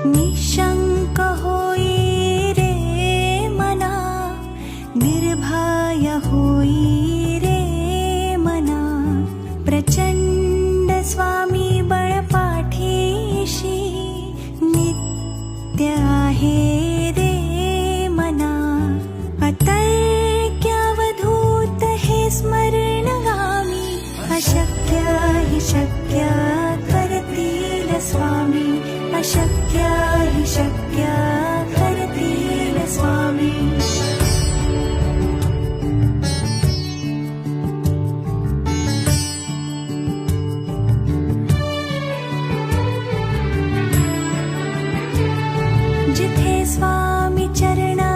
निशंक होई रे मना, निर्भय होई रे मना, प्रचंड स्वामी बळपाठीशी नित्य आहे रे मना. अतर्क्यावधूत हे स्मरणगामी, अशक्य हि शक्य करतील स्वामी, अशक्य हि शक्य करतील स्वामी. जिथे स्वामी चरणा